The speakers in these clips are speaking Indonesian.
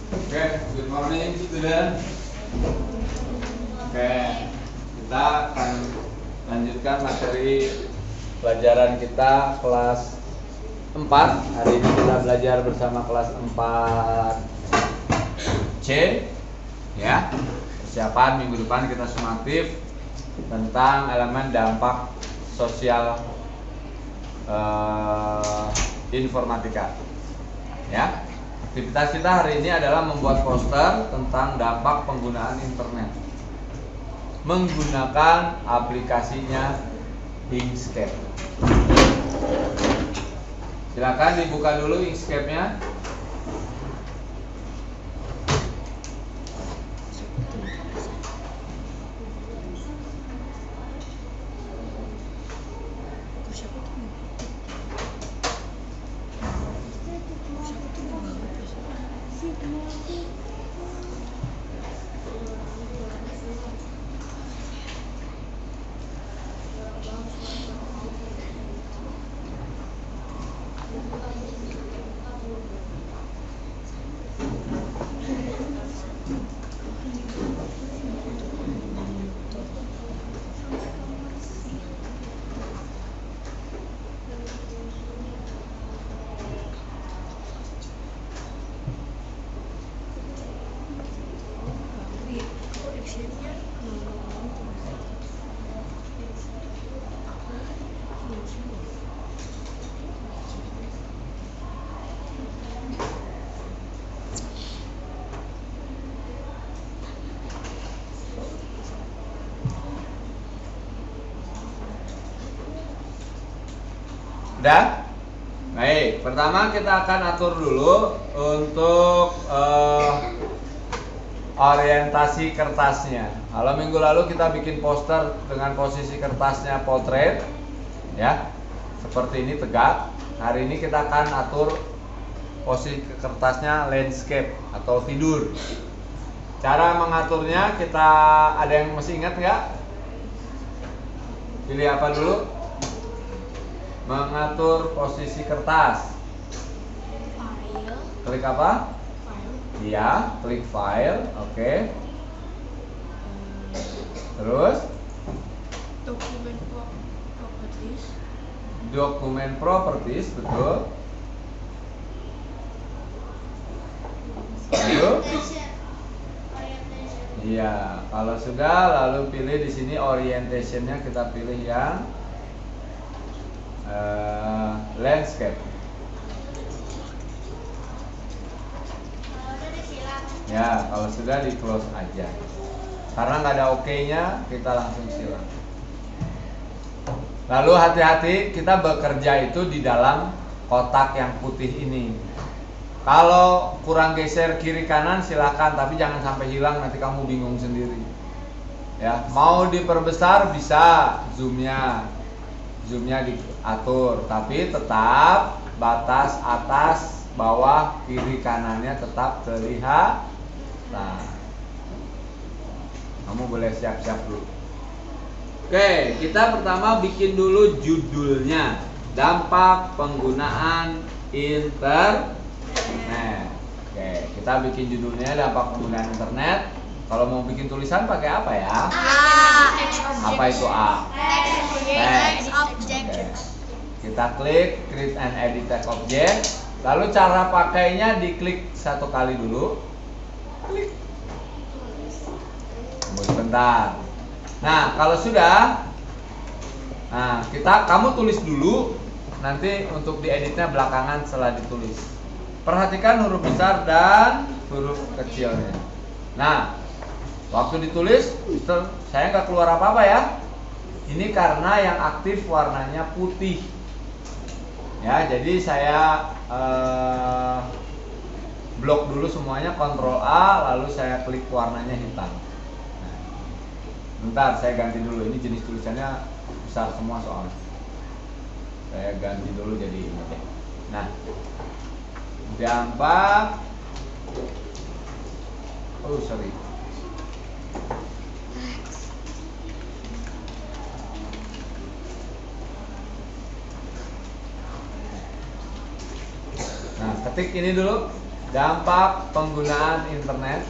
Oke, good morning student. Oke, kita akan lanjutkan materi pelajaran kita kelas 4. Hari ini kita belajar bersama kelas 4C ya. Persiapan minggu depan kita sumatif tentang elemen dampak sosial informatika. Ya. Aktivitas kita hari ini adalah membuat poster tentang dampak penggunaan internet menggunakan aplikasinya Inkscape. Silakan dibuka dulu Inkscape-nya. Udah? Baik, pertama kita akan atur dulu untuk orientasi kertasnya. Kalau minggu lalu kita bikin poster dengan posisi kertasnya potret, ya, seperti ini tegak. Hari ini kita akan atur posisi kertasnya landscape atau tidur. Cara mengaturnya kita ada yang masih ingat nggak? Pilih apa dulu? Mengatur posisi kertas. File. Klik apa? File. Iya, klik file. Oke. Terus Dokumen properties. dokumen properties, betul. Lalu iya, kalau sudah lalu pilih di sini orientationnya, kita pilih yang landscape. Ya, kalau sudah di close aja. Karena nggak ada OK-nya, kita langsung silang. Lalu hati-hati, kita bekerja itu di dalam kotak yang putih ini. Kalau kurang geser kiri kanan silahkan, tapi jangan sampai hilang, nanti kamu bingung sendiri. Ya, mau diperbesar bisa zoomnya diatur, tapi tetap batas atas, bawah, kiri kanannya tetap terlihat. Nah, kamu boleh siap-siap dulu. Oke, kita pertama bikin dulu judulnya, dampak penggunaan internet. Oke, kita bikin judulnya dampak penggunaan internet. Kalau mau bikin tulisan pakai apa ya? Apa itu A? Text. Oke. Kita klik create and edit text object. Lalu cara pakainya diklik satu kali dulu. Klik. Tunggu sebentar. Nah, kalau sudah, nah kamu tulis dulu. Nanti untuk dieditnya belakangan setelah ditulis. Perhatikan huruf besar dan huruf kecilnya. Nah, waktu ditulis, saya nggak keluar apa-apa ya. Ini karena yang aktif warnanya putih. Ya, jadi saya blok dulu semuanya, Ctrl A, lalu saya klik warnanya hitam. Nah, bentar, saya ganti dulu. Ini jenis tulisannya besar semua soalnya. Saya ganti dulu jadi ini deh. Nah, dampak. Oh, sorry. Nah, ketik ini dulu. Dampak penggunaan internet.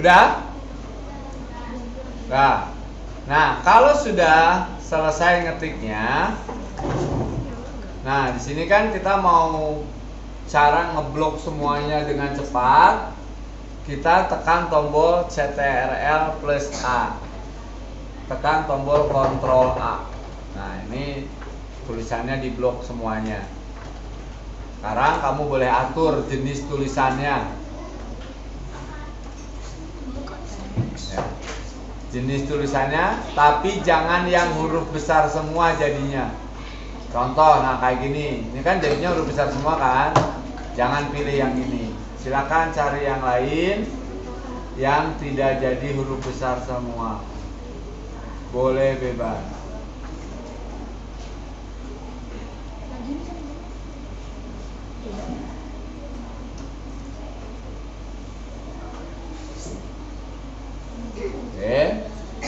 Udah? Nah, kalau sudah selesai ngetiknya, nah di sini kan kita mau cara ngeblok semuanya dengan cepat. Kita tekan tombol Ctrl+A, tekan tombol Ctrl A. Nah ini tulisannya diblok semuanya. Sekarang kamu boleh atur jenis tulisannya. Jenis tulisannya, tapi jangan yang huruf besar semua jadinya. Contoh, nah kayak gini, ini kan jadinya huruf besar semua kan. Jangan pilih yang ini. Silakan cari yang lain yang tidak jadi huruf besar semua. Boleh bebas.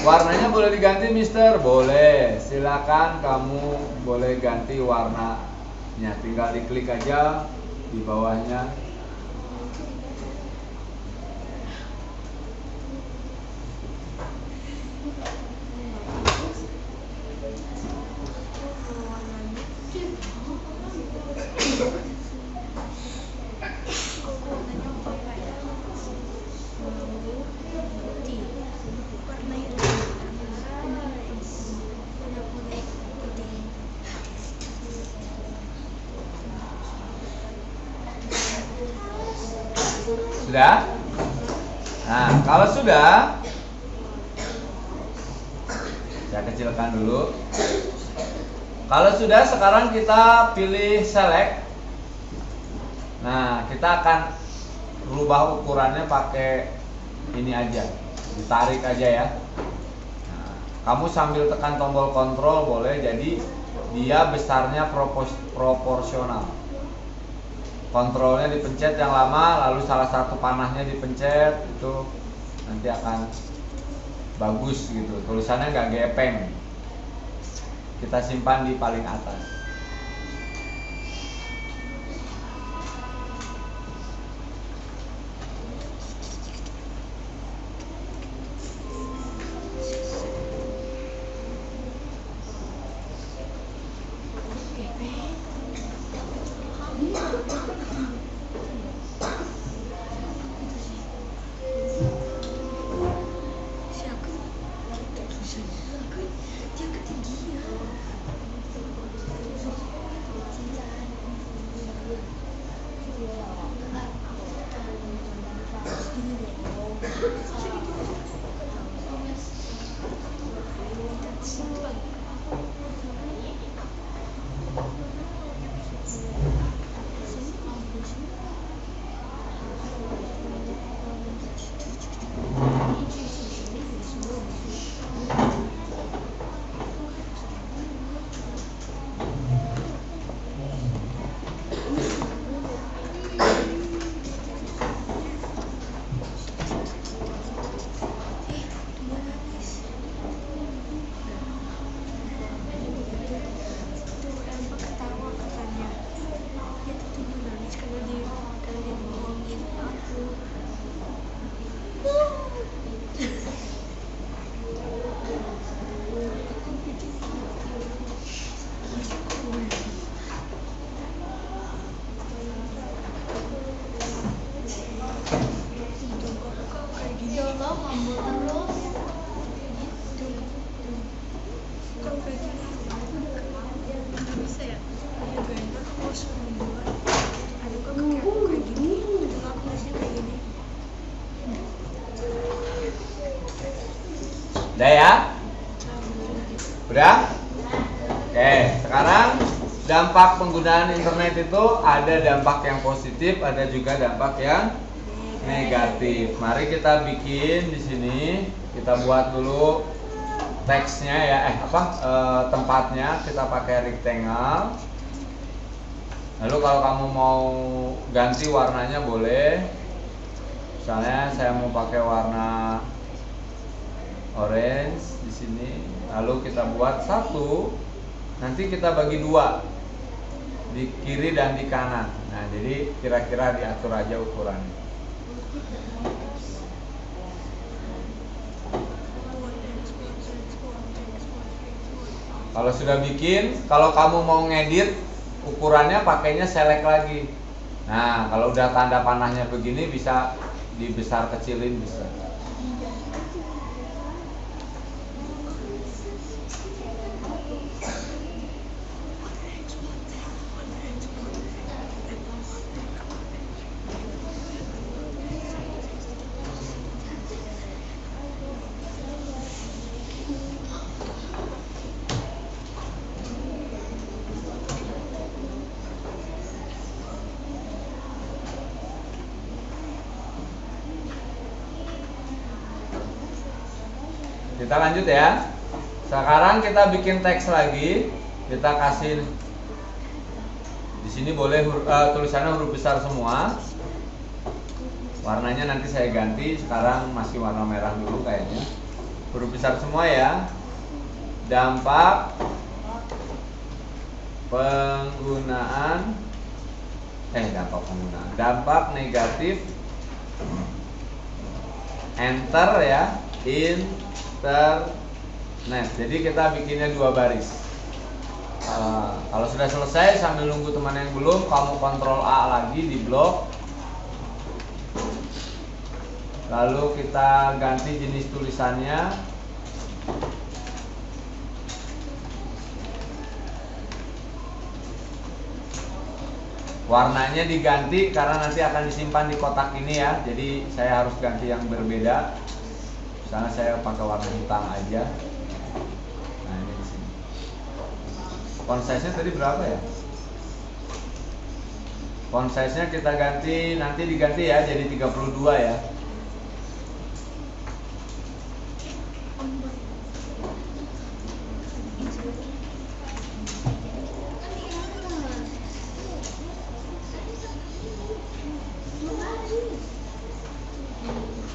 Warnanya boleh diganti, Mister? Boleh. Silakan kamu boleh ganti warnanya. Tinggal diklik aja di bawahnya. Sudah? Nah, kalau sudah, saya kecilkan dulu. Kalau sudah, sekarang kita pilih select. Nah, kita akan rubah ukurannya pakai ini aja, ditarik aja ya. Nah, kamu sambil tekan tombol kontrol boleh, jadi dia besarnya proporsional. Kontrolnya dipencet yang lama, lalu salah satu panahnya dipencet, itu nanti akan bagus gitu, tulisannya nggak gepeng. Kita simpan di paling atas. kayak gini. Enggak, tulisnya kayak gini. Udah ya? Udah? Oke, sekarang dampak penggunaan internet itu ada dampak yang positif, ada juga dampak yang negatif. Mari kita bikin di sini. Kita buat dulu teksnya ya, tempatnya kita pakai rectangle. Lalu kalau kamu mau ganti warnanya boleh. Misalnya saya mau pakai warna orange di sini. Lalu kita buat satu. Nanti kita bagi dua, di kiri dan di kanan. Nah, jadi kira-kira diatur aja ukurannya. Kalau sudah bikin, kalau kamu mau ngedit ukurannya pakainya select lagi. Nah, kalau udah tanda panahnya begini bisa dibesar kecilin bisa. Kita lanjut ya. Sekarang kita bikin teks lagi. Kita kasih di sini boleh tulisannya huruf besar semua. Warnanya nanti saya ganti. Sekarang masih warna merah dulu kayaknya. Huruf besar semua ya. Dampak penggunaan dampak negatif enter ya internet. Jadi kita bikinnya 2 baris. Kalau sudah selesai sambil nunggu teman yang belum, kamu kontrol A lagi di blok. Lalu kita ganti jenis tulisannya. Warnanya diganti karena nanti akan disimpan di kotak ini ya. Jadi saya harus ganti yang berbeda. Misalnya saya pakai warna hitam aja. Nah, ini di sini. Font size-nya tadi berapa ya? Font size-nya kita ganti, nanti diganti ya jadi 32 ya.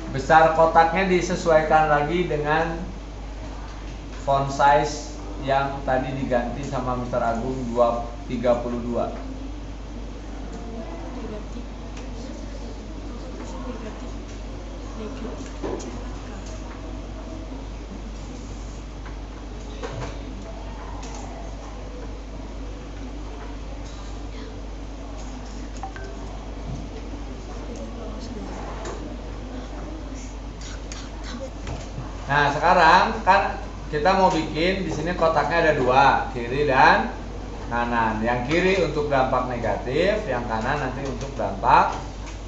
Besar kotaknya disesuaikan lagi dengan font size yang tadi diganti sama Mr. Agung 32. Nah, sekarang kan kita mau bikin di sini kotaknya ada 2, kiri dan kanan. Yang kiri untuk dampak negatif, yang kanan nanti untuk dampak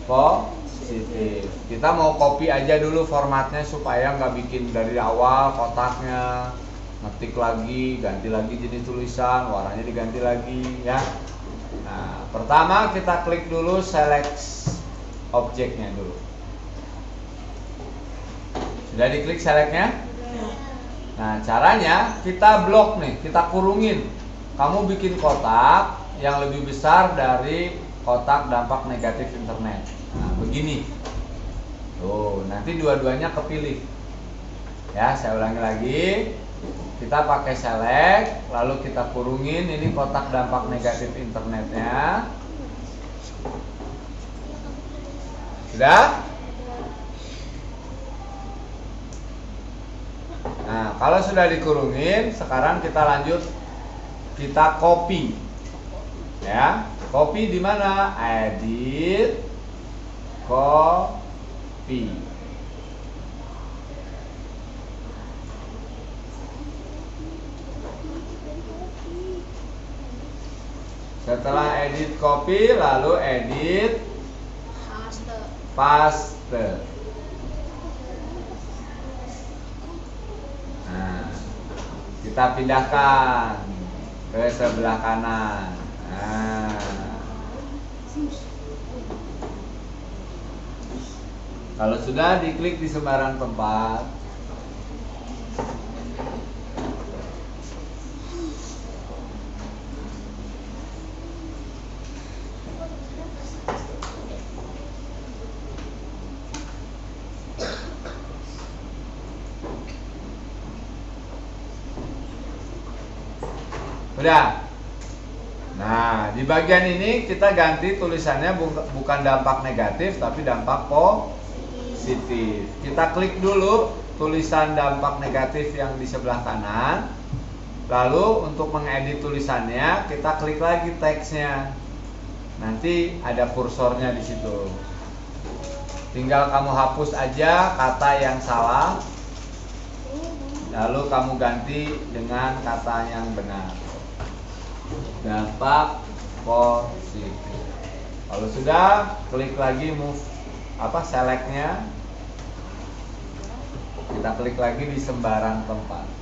positif. Kita mau copy aja dulu formatnya supaya nggak bikin dari awal kotaknya, ngetik lagi, ganti lagi jenis tulisan, warnanya diganti lagi ya. Nah, pertama kita klik dulu select objeknya dulu. Sudah diklik selectnya? Nah, caranya kita blok nih, kita kurungin. Kamu bikin kotak yang lebih besar dari kotak dampak negatif internet. Nah, begini. Tuh, nanti dua-duanya kepilih. Ya, saya ulangi lagi. Kita pakai select, lalu kita kurungin ini kotak dampak negatif internetnya. Sudah? Nah, kalau sudah dikurungin, sekarang kita lanjut, kita copy, ya. Copy di mana? Edit, copy. Setelah edit copy, lalu edit paste. Nah, kita pindahkan ke sebelah kanan. Nah, kalau sudah, diklik di sembarang tempat. Udah. Nah, di bagian ini kita ganti tulisannya bukan dampak negatif tapi dampak positif. Kita klik dulu tulisan dampak negatif yang di sebelah kanan. Lalu untuk mengedit tulisannya, kita klik lagi teksnya. Nanti ada kursornya di situ. Tinggal kamu hapus aja kata yang salah. Lalu kamu ganti dengan kata yang benar. Dampak positif. Kalau sudah, klik lagi move selectnya. Kita klik lagi di sembarang tempat.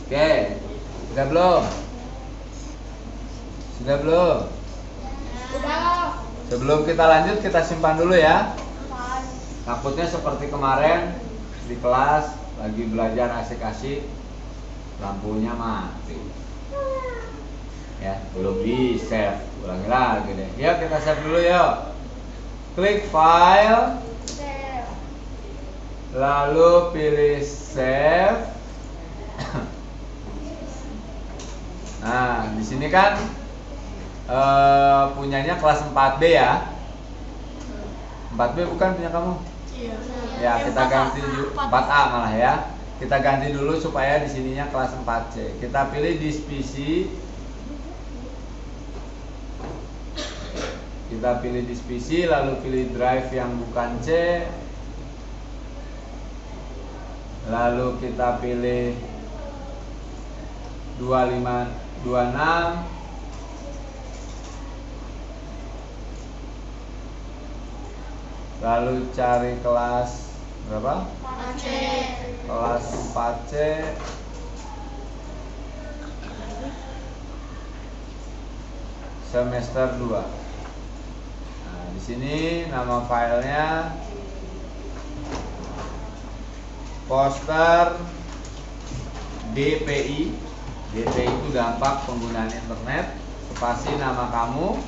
Oke, sudah belum? Sudah belum? Udah. Sebelum kita lanjut, kita simpan dulu ya. Takutnya seperti kemarin di kelas lagi belajar asik-asik, lampunya mati. Ya, belum di save. Ulangi lagi deh. Yuk kita save dulu yuk. Klik file, lalu pilih save. Nah, di sini kan punyanya kelas 4B ya. 4B bukan punya kamu? Iya. Ya, kita ganti 4A malah ya. Kita ganti dulu supaya di sininya kelas 4C. Kita pilih disk PC. Kita pilih disk PC, lalu pilih drive yang bukan C. Lalu kita pilih 2526. Lalu cari kelas berapa? 4C. Kelas 4C. Semester 2. Nah, di sini nama filenya poster DPI. DPI itu dampak penggunaan internet, spasi nama kamu,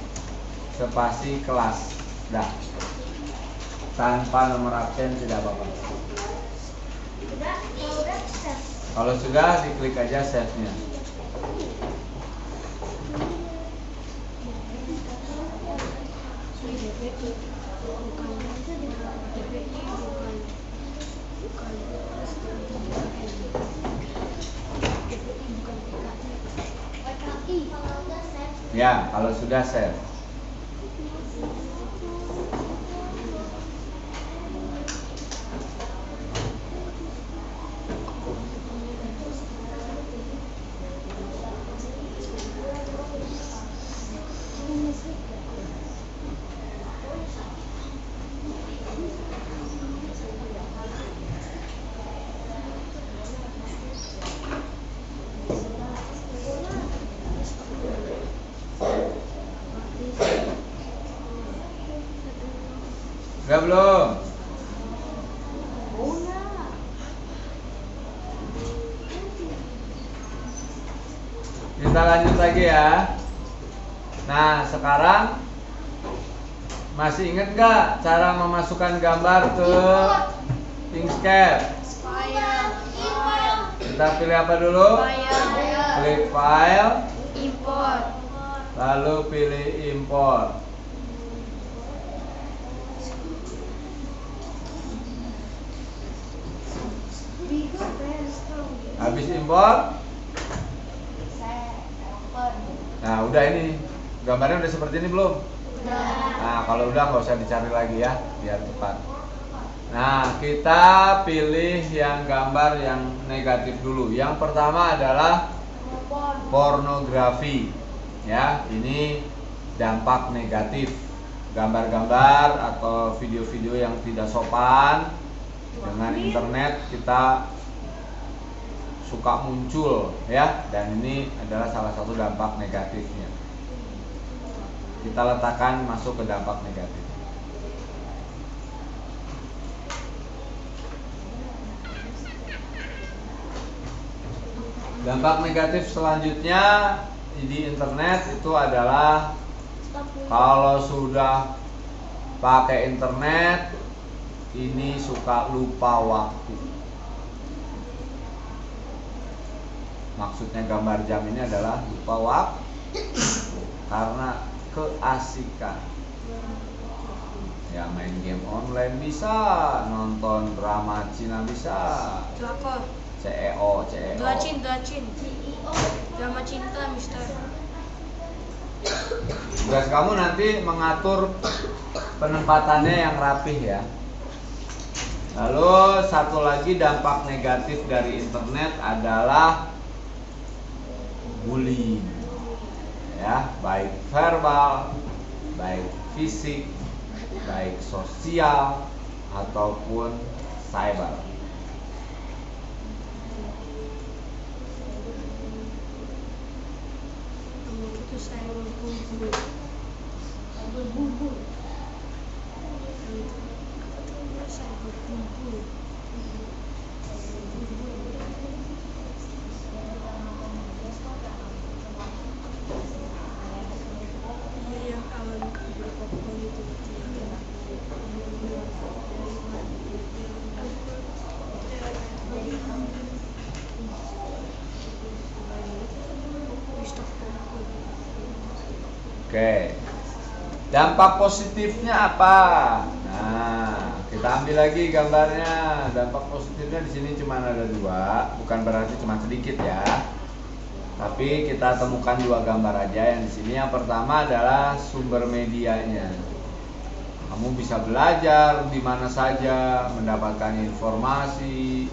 spasi kelas. Dah. Tanpa nomor absen tidak apa-apa. Kalau sudah, diklik aja save-nya. Ya, kalau sudah save. Udah belum? Kita lanjut lagi ya. Nah, sekarang masih ingat nggak cara memasukkan gambar ke Inkscape? Kita pilih apa dulu? Klik file, Import. lalu pilih import. Habis impor. Nah, udah ini. Gambarnya udah seperti ini belum? Nah, kalau udah nggak usah dicari lagi ya, biar cepat. Nah, kita pilih yang gambar yang negatif dulu. Yang pertama adalah pornografi. Ya, ini dampak negatif. Gambar-gambar atau video-video yang tidak sopan dengan internet kita suka muncul ya, dan ini adalah salah satu dampak negatifnya. Kita letakkan masuk ke dampak negatif. Dampak negatif selanjutnya di internet itu adalah kalau sudah pakai internet ini suka lupa waktu. Maksudnya gambar jam ini adalah lupa waktu karena keasikan. Ya, main game online bisa, nonton drama Cina bisa. CEO. Dacin. Drama cinta, Mister. Tugas kamu nanti mengatur penempatannya yang rapih ya. Lalu satu lagi dampak negatif dari internet adalah bullying. Ya, baik verbal, baik fisik, baik sosial ataupun cyber. Itu saya berbubur. Saya berbubur. Yang awal berpopcorn itu. Oke. Dampak positifnya apa? Nah, kita ambil lagi gambarnya. Dampak positifnya di sini cuma ada 2, bukan berarti cuma sedikit ya. Tapi kita temukan 2 gambar aja yang di sini. Yang pertama adalah sumber medianya. Kamu bisa belajar di mana saja, mendapatkan informasi.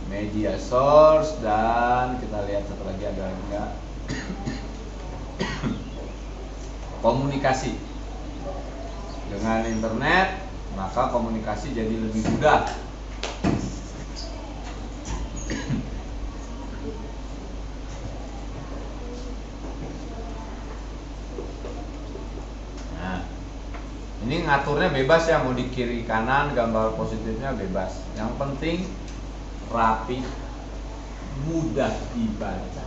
Media source, dan kita lihat satu lagi ada enggak. Komunikasi. Dengan internet, maka komunikasi jadi lebih mudah. Nah, ini ngaturnya bebas ya, mau di kiri kanan gambar positifnya bebas. Yang penting rapi, mudah dibaca.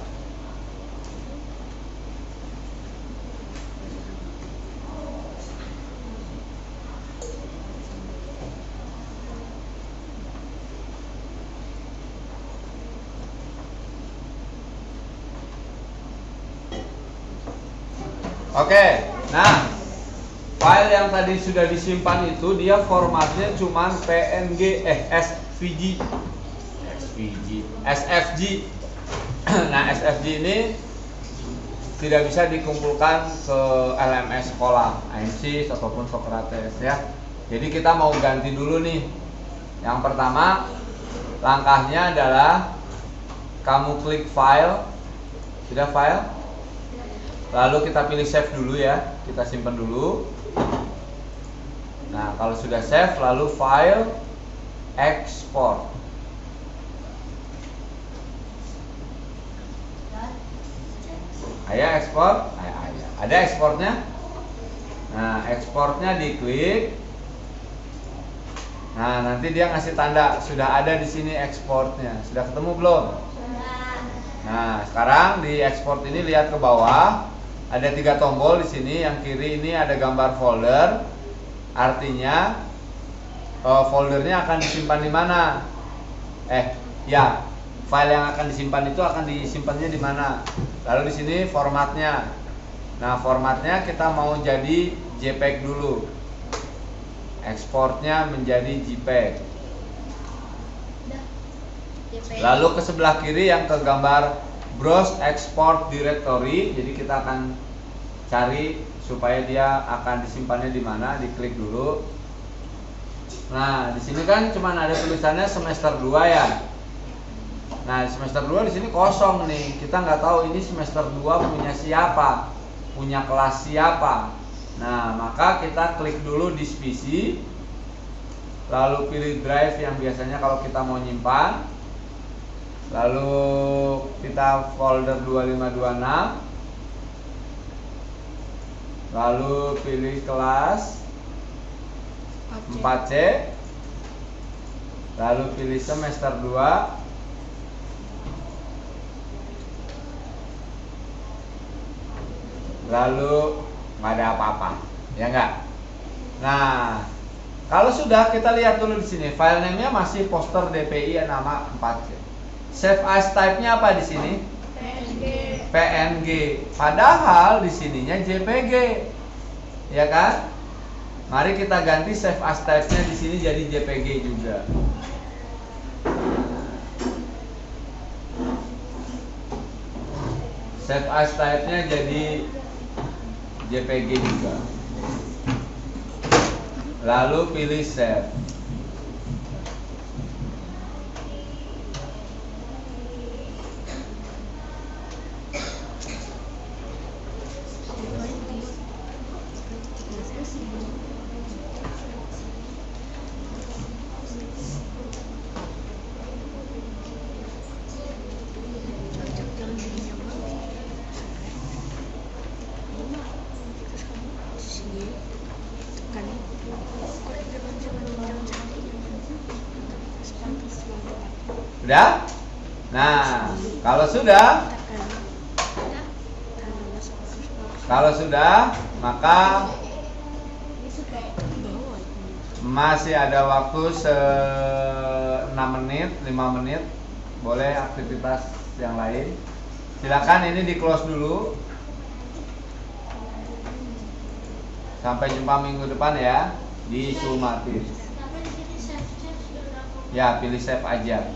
Oke, nah file yang tadi sudah disimpan itu dia formatnya cuman PNG, SFG. Nah, SFG ini tidak bisa dikumpulkan ke LMS sekolah, AMSIS ataupun Socrates ya. Jadi kita mau ganti dulu nih. Yang pertama, langkahnya adalah kamu klik file. Sudah file? Lalu kita pilih save dulu ya. Kita simpan dulu. Nah, kalau sudah save, lalu file, export. Ayo ekspor, ada ekspornya. Nah, ekspornya diklik. Nah, nanti dia ngasih tanda sudah ada di sini ekspornya. Sudah ketemu belum? Nah, sekarang di ekspor ini lihat ke bawah, ada 3 tombol di sini. Yang kiri ini ada gambar folder. Artinya foldernya akan disimpan di mana? File yang akan disimpan itu akan disimpannya di mana? Lalu di sini formatnya. Nah, formatnya kita mau jadi JPEG dulu. Ekspornya menjadi JPEG. JPG. Lalu ke sebelah kiri yang ke gambar Browse Export Directory. Jadi kita akan cari supaya dia akan disimpannya di mana. Diklik dulu. Nah, di sini kan cuma ada tulisannya semester 2 ya. Nah, semester 2 di sini kosong nih. Kita nggak tahu ini semester 2 punya siapa, punya kelas siapa. Nah, maka kita klik dulu di PC, lalu pilih drive yang biasanya kalau kita mau nyimpan. Lalu kita folder 2526. Lalu pilih kelas 4C. Lalu pilih semester 2. Lalu nggak ada apa-apa, ya nggak? Nah, kalau sudah kita lihat dulu di sini, file name-nya masih poster DPI nama 4C. Save as type-nya apa di sini? PNG. PNG. Padahal di sininya JPG, ya kan? Mari kita ganti save as type-nya di sini jadi JPG juga. Save as type-nya jadi JPG juga. Lalu pilih save. Sudah? Nah, kalau sudah, maka masih ada waktu 6 menit, 5 menit. Boleh aktivitas yang lain. Silakan ini di close dulu. Sampai jumpa minggu depan ya di Sumatis. Ya, pilih save aja.